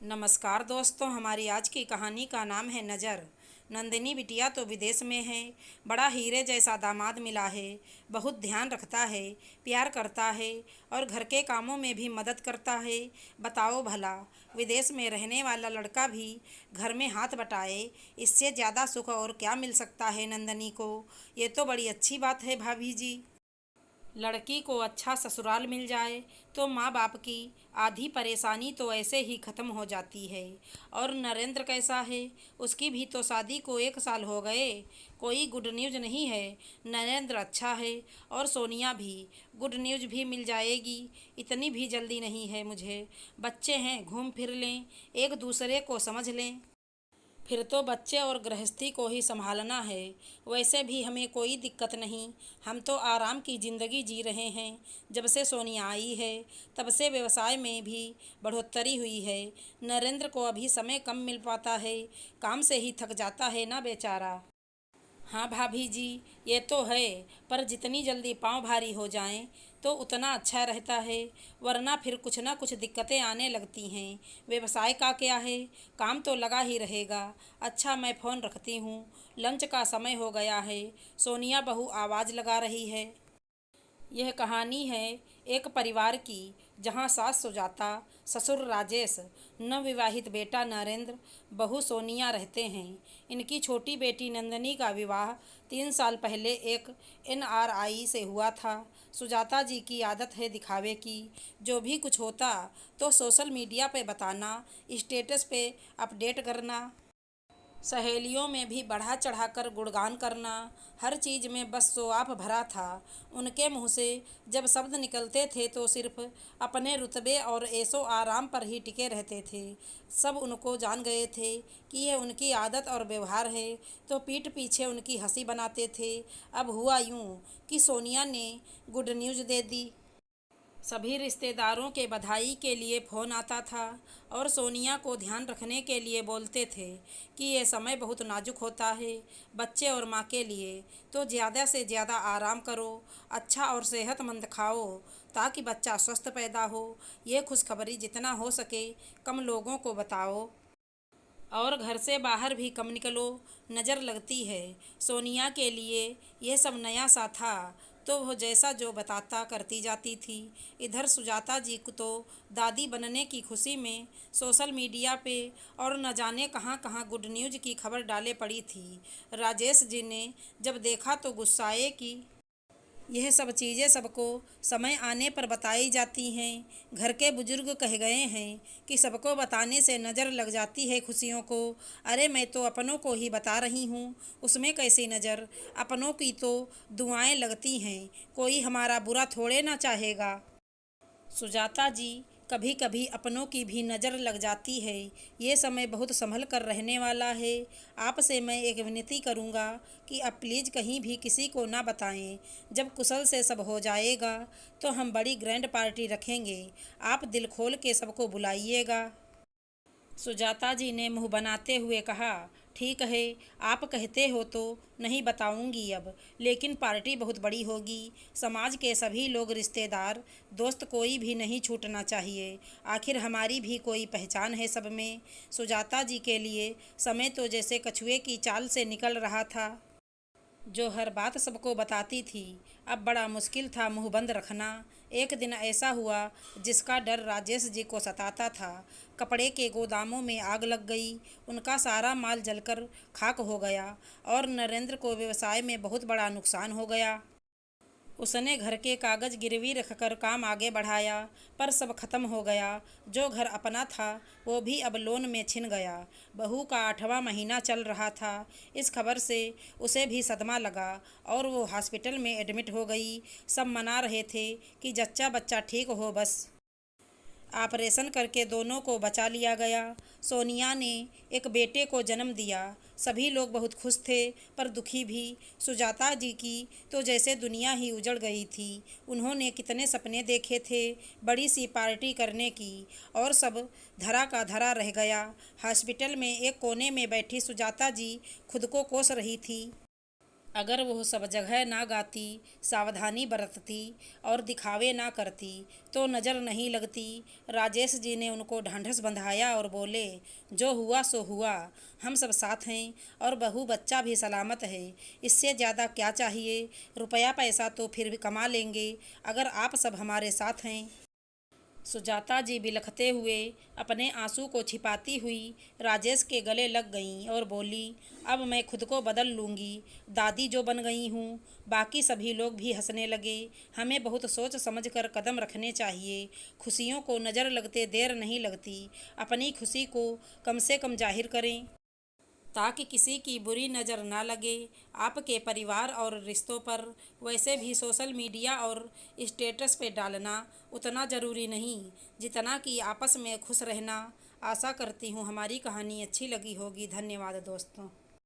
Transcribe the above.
नमस्कार दोस्तों, हमारी आज की कहानी का नाम है नज़र। नंदिनी बिटिया तो विदेश में है। बड़ा हीरे जैसा दामाद मिला है। बहुत ध्यान रखता है, प्यार करता है और घर के कामों में भी मदद करता है। बताओ भला, विदेश में रहने वाला लड़का भी घर में हाथ बटाए, इससे ज़्यादा सुख और क्या मिल सकता है नंदिनी को। ये तो बड़ी अच्छी बात है भाभी जी। लड़की को अच्छा ससुराल मिल जाए तो माँ बाप की आधी परेशानी तो ऐसे ही ख़त्म हो जाती है। और नरेंद्र कैसा है? उसकी भी तो शादी को 1 साल हो गए। कोई गुड न्यूज़ नहीं है? नरेंद्र अच्छा है और सोनिया भी। गुड न्यूज़ भी मिल जाएगी, इतनी भी जल्दी नहीं है मुझे। बच्चे हैं, घूम फिर लें, एक दूसरे को समझ लें, फिर तो बच्चे और गृहस्थी को ही संभालना है। वैसे भी हमें कोई दिक्कत नहीं, हम तो आराम की ज़िंदगी जी रहे हैं। जब से सोनिया आई है तब से व्यवसाय में भी बढ़ोतरी हुई है। नरेंद्र को अभी समय कम मिल पाता है, काम से ही थक जाता है ना बेचारा। हाँ भाभी जी, ये तो है, पर जितनी जल्दी पाँव भारी हो जाएं तो उतना अच्छा रहता है, वरना फिर कुछ ना कुछ दिक्कतें आने लगती हैं। व्यवसाय का क्या है, काम तो लगा ही रहेगा। अच्छा, मैं फ़ोन रखती हूँ, लंच का समय हो गया है। सोनिया बहू आवाज़ लगा रही है। यह कहानी है एक परिवार की, जहाँ सास सुजाता, ससुर राजेश, नवविवाहित बेटा नरेंद्र, बहू सोनिया रहते हैं। इनकी छोटी बेटी नंदिनी का विवाह 3 साल पहले एक एनआरआई से हुआ था। सुजाता जी की आदत है दिखावे की। जो भी कुछ होता तो सोशल मीडिया पे बताना, स्टेटस पे अपडेट करना, सहेलियों में भी बढ़ा चढ़ाकर गुणगान करना, हर चीज़ में बस शो ऑफ भरा था। उनके मुंह से जब शब्द निकलते थे तो सिर्फ अपने रुतबे और ऐशो आराम पर ही टिके रहते थे। सब उनको जान गए थे कि यह उनकी आदत और व्यवहार है, तो पीठ पीछे उनकी हंसी बनाते थे। अब हुआ यूं कि सोनिया ने गुड न्यूज़ दे दी। सभी रिश्तेदारों के बधाई के लिए फ़ोन आता था और सोनिया को ध्यान रखने के लिए बोलते थे कि ये समय बहुत नाजुक होता है बच्चे और माँ के लिए, तो ज़्यादा से ज़्यादा आराम करो, अच्छा और सेहतमंद खाओ ताकि बच्चा स्वस्थ पैदा हो। ये खुशखबरी जितना हो सके कम लोगों को बताओ और घर से बाहर भी कम निकलो, नज़र लगती है। सोनिया के लिए यह सब नया सा था, तो वह जैसा जो बताता करती जाती थी। इधर सुजाता जी को तो दादी बनने की खुशी में सोशल मीडिया पे और न जाने कहाँ कहाँ गुड न्यूज़ की खबर डाले पड़ी थी। राजेश जी ने जब देखा तो गुस्साए कि यह सब चीज़ें सबको समय आने पर बताई जाती हैं। घर के बुजुर्ग कह गए हैं कि सबको बताने से नज़र लग जाती है खुशियों को। अरे मैं तो अपनों को ही बता रही हूँ, उसमें कैसी नज़र? अपनों की तो दुआएं लगती हैं, कोई हमारा बुरा थोड़े ना चाहेगा। सुजाता जी, कभी कभी अपनों की भी नज़र लग जाती है। ये समय बहुत संभल कर रहने वाला है। आपसे मैं एक विनती करूँगा कि अब प्लीज़ कहीं भी किसी को ना बताएं। जब कुशल से सब हो जाएगा तो हम बड़ी ग्रैंड पार्टी रखेंगे। आप दिल खोल के सबको बुलाइएगा। सुजाता जी ने मुंह बनाते हुए कहा, ठीक है, आप कहते हो तो नहीं बताऊंगी अब, लेकिन पार्टी बहुत बड़ी होगी। समाज के सभी लोग, रिश्तेदार, दोस्त, कोई भी नहीं छूटना चाहिए। आखिर हमारी भी कोई पहचान है सब में। सुजाता जी के लिए समय तो जैसे कछुए की चाल से निकल रहा था। जो हर बात सबको बताती थी, अब बड़ा मुश्किल था मुंह बंद रखना। एक दिन ऐसा हुआ जिसका डर राजेश जी को सताता था। कपड़े के गोदामों में आग लग गई, उनका सारा माल जलकर खाक हो गया और नरेंद्र को व्यवसाय में बहुत बड़ा नुकसान हो गया। उसने घर के कागज गिरवी रखकर काम आगे बढ़ाया, पर सब खत्म हो गया। जो घर अपना था वो भी अब लोन में छिन गया। बहू का 8वां महीना चल रहा था। इस खबर से उसे भी सदमा लगा और वो हॉस्पिटल में एडमिट हो गई। सब मना रहे थे कि जच्चा बच्चा ठीक हो बस। ऑपरेशन करके दोनों को बचा लिया गया। सोनिया ने एक बेटे को जन्म दिया। सभी लोग बहुत खुश थे, पर दुखी भी। सुजाता जी की तो जैसे दुनिया ही उजड़ गई थी। उन्होंने कितने सपने देखे थे बड़ी सी पार्टी करने की, और सब धरा का धरा रह गया। हॉस्पिटल में एक कोने में बैठी सुजाता जी खुद को कोस रही थी। अगर वह सब जगह ना गाती, सावधानी बरतती और दिखावे ना करती तो नज़र नहीं लगती। राजेश जी ने उनको ढांढस बंधाया और बोले, जो हुआ सो हुआ, हम सब साथ हैं और बहू बच्चा भी सलामत है। इससे ज़्यादा क्या चाहिए? रुपया पैसा तो फिर भी कमा लेंगे अगर आप सब हमारे साथ हैं। सुजाता जी बिलखते हुए अपने आंसू को छिपाती हुई राजेश के गले लग गईं और बोली, अब मैं खुद को बदल लूँगी, दादी जो बन गई हूँ। बाकी सभी लोग भी हंसने लगे। हमें बहुत सोच समझ कर कदम रखने चाहिए। खुशियों को नज़र लगते देर नहीं लगती। अपनी खुशी को कम से कम जाहिर करें ताकि किसी की बुरी नज़र ना लगे आपके परिवार और रिश्तों पर। वैसे भी सोशल मीडिया और स्टेटस पे डालना उतना ज़रूरी नहीं जितना कि आपस में खुश रहना। आशा करती हूँ हमारी कहानी अच्छी लगी होगी। धन्यवाद दोस्तों।